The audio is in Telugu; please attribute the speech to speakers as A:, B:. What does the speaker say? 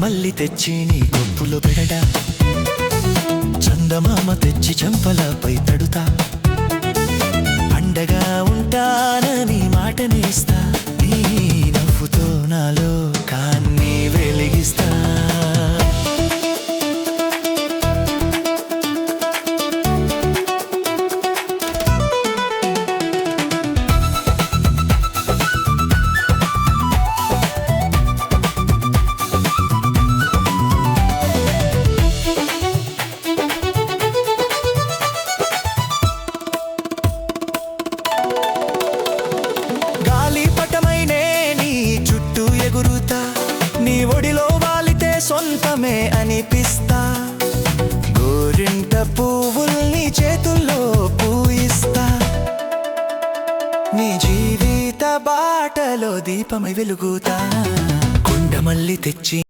A: మల్లి తెచ్చి నీ కొప్పులో పెడడా, చందమామ తెచ్చి చంపలపై తడుతా, అండగా ఉంటానని మాటనేస్తా, నీ నవ్వుతో నాలో కాన్ని వెలిగిస్తా. నీ ఒడిలో వాలితే సొంతమే అనిపిస్తా, గోరింట పువ్వుల్ని చేతుల్లో పూయిస్తా, నీ జీవిత బాటలో దీపమై వెలుగుతా. కొండమల్లి తెచ్చి